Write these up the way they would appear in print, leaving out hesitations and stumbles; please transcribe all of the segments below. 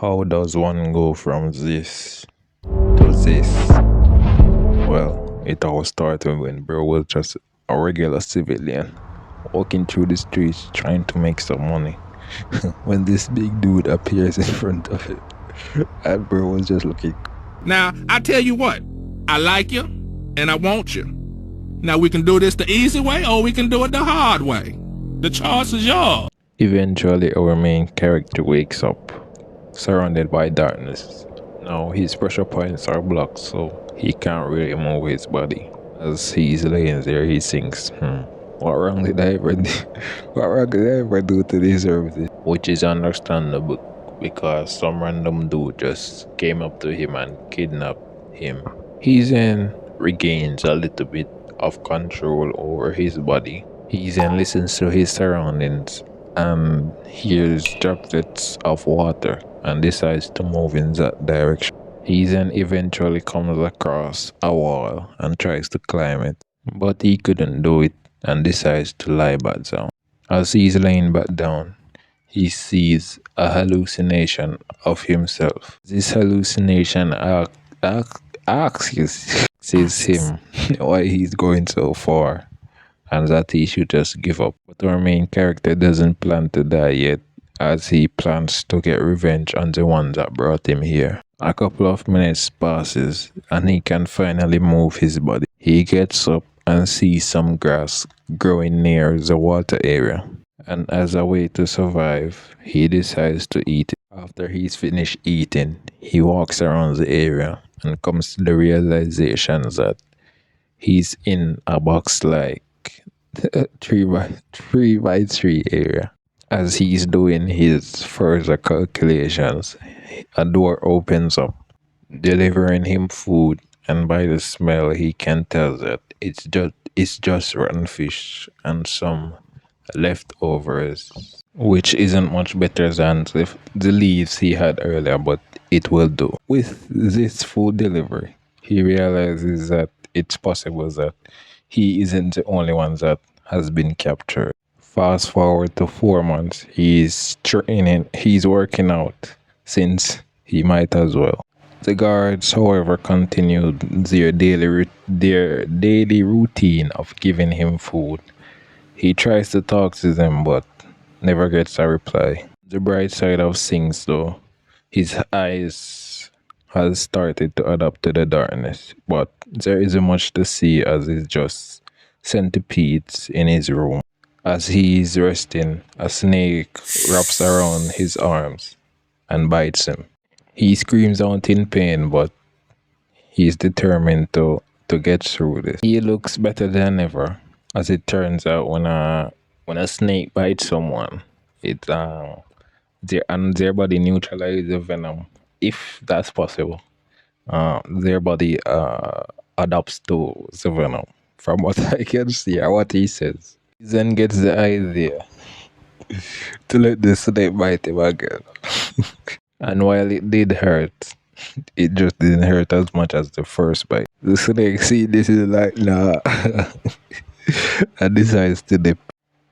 How does one go from this to this? Well, it all started when bro was just a regular civilian walking through the streets trying to make some money. When this big dude appears in front of him, and bro was just looking. Now, I tell you what, I like you and I want you. Now we can do this the easy way or we can do it the hard way. The choice is yours. Eventually, our main character wakes up, surrounded by darkness. Now his pressure points are blocked, so he can't really move his body. As he's laying there, he thinks, what wrong did I ever do? What wrong did I ever do to deserve this? Which is understandable, because some random dude just came up to him and kidnapped him. He then regains a little bit of control over his body. He then listens to his surroundings and hears droplets of water and decides to move in that direction. He then eventually comes across a wall and tries to climb it, but he couldn't do it and decides to lie back down. As he's laying back down, he sees a hallucination of himself. This hallucination asks him why he's going so far and that he should just give up. But our main character doesn't plan to die yet, as he plans to get revenge on the one that brought him here. A couple of minutes passes and he can finally move his body. He gets up and sees some grass growing near the water area, and as a way to survive, he decides to eat it. After he's finished eating, he walks around the area and comes to the realization that he's in a box like 3 by 3 area. As he's doing his further calculations, a door opens up, delivering him food, and by the smell he can tell that it's just rotten fish and some leftovers, which isn't much better than the leaves he had earlier, but it will do. With this food delivery, he realizes that it's possible that he isn't the only one that has been captured. Fast forward to 4 months, he's working out since he might as well. The guards, however, continued their daily routine of giving him food. He tries to talk to them but never gets a reply. The bright side of things though, his eyes has started to adapt to the darkness, but there isn't much to see as it's just centipedes in his room. As he is resting, a snake wraps around his arms and bites him. He screams out in pain, but he's determined to get through this. He looks better than ever. As it turns out, when a snake bites someone, their body neutralizes the venom, if that's possible. Their body adapts to the venom, from what I can see or what he says. He then gets the idea to let the snake bite him again. And while it did hurt, it just didn't hurt as much as the first bite. The snake see this is like, nah, and decides to dip.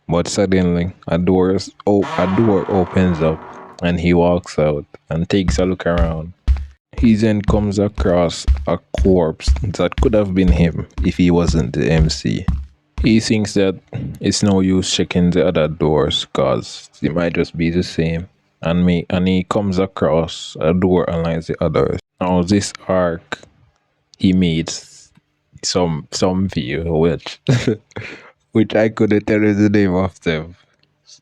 But suddenly, a door opens up and he walks out and takes a look around. He then comes across a corpse that could have been him if he wasn't the MC. He thinks that it's no use checking the other doors cause it might just be the same. And he comes across a door unlike the others. Now this arc, he meets some view which I couldn't tell you the name of them.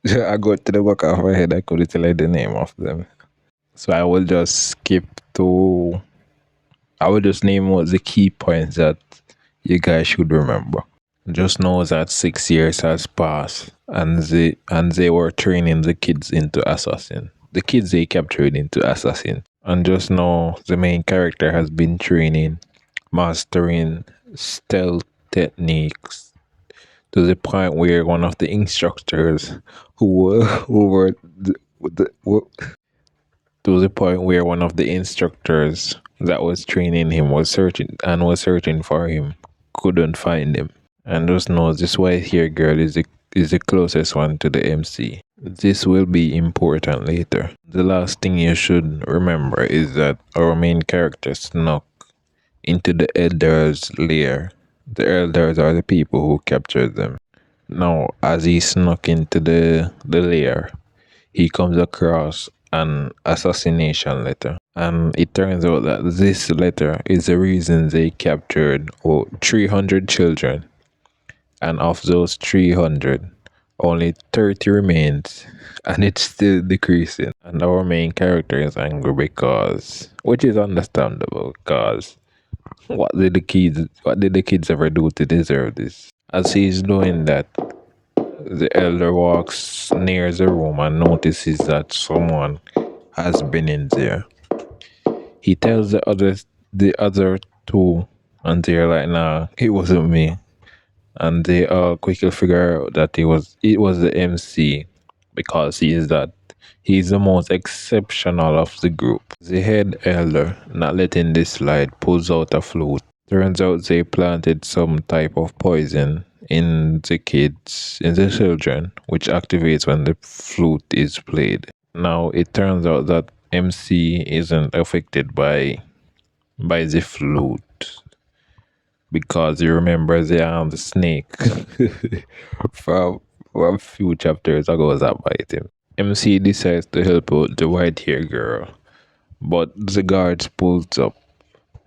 I got to the back of my head, I couldn't tell you the name of them. So I will just name out the key points that you guys should remember. Just know that 6 years has passed and they were training the kids into assassin. The kids they captured into assassin. And just know the main character has been mastering stealth techniques to the point where one of the instructors that was training him was searching for him couldn't find him. And just know this white hair girl is the closest one to the MC. This will be important later. The last thing you should remember is that our main character snuck into the elders' lair. The elders are the people who captured them. Now, as he snuck into the lair, he comes across an assassination letter. And it turns out that this letter is the reason they captured 300 children. And of those 300, only 30 remains. And it's still decreasing. And our main character is angry which is understandable, because what did the kids ever do to deserve this? As he's doing that, the elder walks near the room and notices that someone has been in there. He tells the other two, and they're like, "Nah, it wasn't me." And they all quickly figure out that it was the MC, because he's the most exceptional of the group. The head elder, not letting this slide, pulls out a flute. Turns out they planted some type of poison in the children, which activates when the flute is played. Now it turns out that MC isn't affected by the flute, because you remember the snake from a few chapters ago that bite him. MC decides to help out the white hair girl, but the guards pulls up.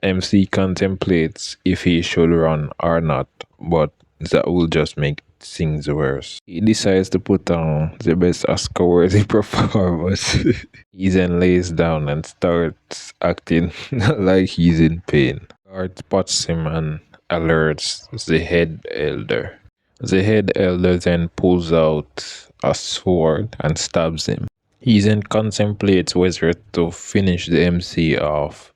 MC contemplates if he should run or not, but that will just make things worse. He decides to put on the best Oscar-worthy performance. He then lays down and starts acting like he's in pain. Guard spots him and alerts the head elder. The head elder then pulls out a sword and stabs him. He then contemplates whether to finish the MC off,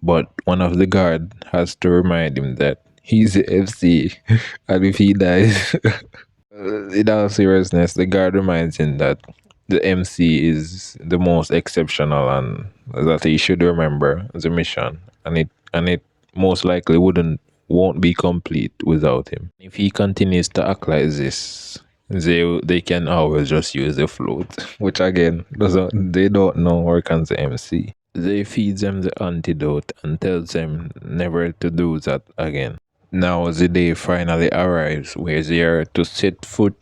but one of the guard has to remind him that he's the MC, and if he dies, in all seriousness, the guard reminds him that the MC is the most exceptional and that he should remember the mission, and it most likely won't be complete without him. If he continues to act like this, they can always just use the flute, which again they don't know work as the MC. They feed them the antidote and tells them never to do that again. Now the day finally arrives where they are to set foot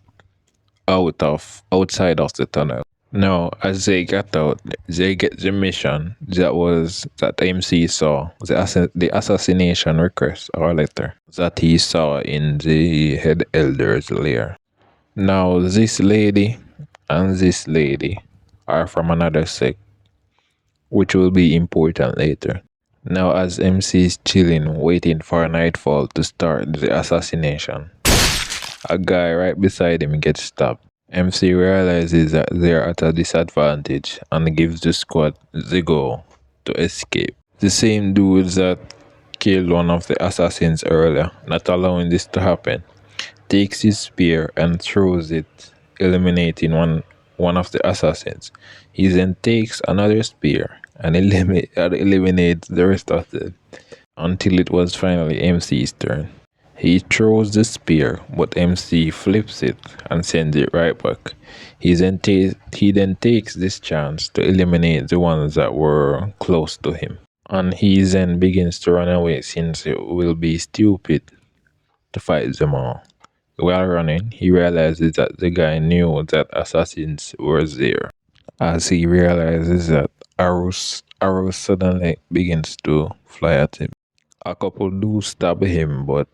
outside of the tunnel. Now, as they get out, they get the mission that MC saw, the assassination request or letter that he saw in the head elder's lair. Now, this lady and this lady are from another sect, which will be important later. Now, as MC is chilling, waiting for nightfall to start the assassination, a guy right beside him gets stabbed. MC realizes that they are at a disadvantage and gives the squad the go to escape. The same dude that killed one of the assassins earlier, not allowing this to happen, takes his spear and throws it, eliminating one of the assassins. He then takes another spear and eliminates the rest of them until it was finally MC's turn. He throws the spear, but MC flips it and sends it right back. He then takes this chance to eliminate the ones that were close to him. And he then begins to run away, since it will be stupid to fight them all. While running, he realizes that the guy knew that assassins were there. As he realizes that, arrows suddenly begins to fly at him. A couple do stab him, but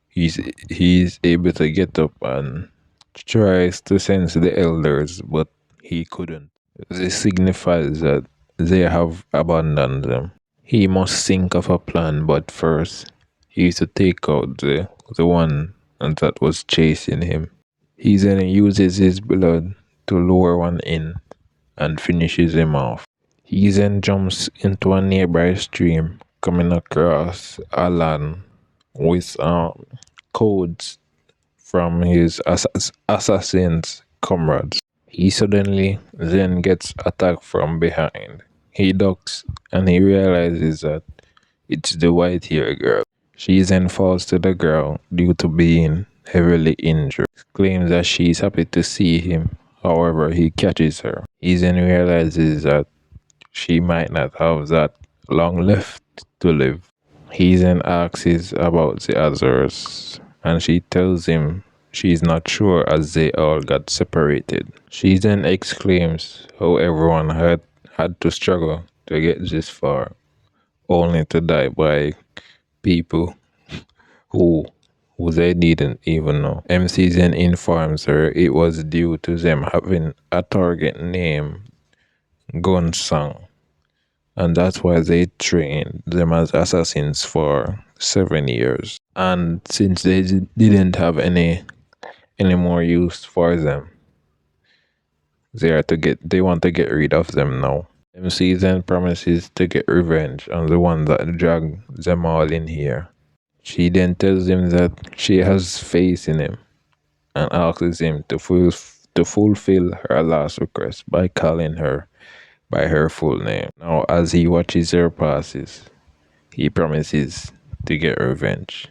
he's able to get up and tries to sense the elders, but he couldn't. This signifies that they have abandoned them. He must think of a plan, but first he is to take out the one that was chasing him. He then uses his blood to lure one in and finishes him off. He then jumps into a nearby stream, coming across Alan with codes from his assassin's comrades. He suddenly then gets attacked from behind. He ducks and he realizes that it's the white hair girl. She then falls to the ground due to being heavily injured. Claims that she is happy to see him However, he catches her. He then realizes that she might not have that long left to live. He then asks about the others, and she tells him she's not sure as they all got separated. She then exclaims how everyone had to struggle to get this far, only to die by people who they didn't even know. MC then informs her it was due to them having a target named Gunsang, and that's why they trained them as assassins for 7 years. And since they didn't have any more use for them, they want to get rid of them now. MC then promises to get revenge on the one that dragged them all in here. She then tells him that she has faith in him and asks him to fulfill her last request by calling her by her full name. Now, as he watches her passes, he promises to get revenge.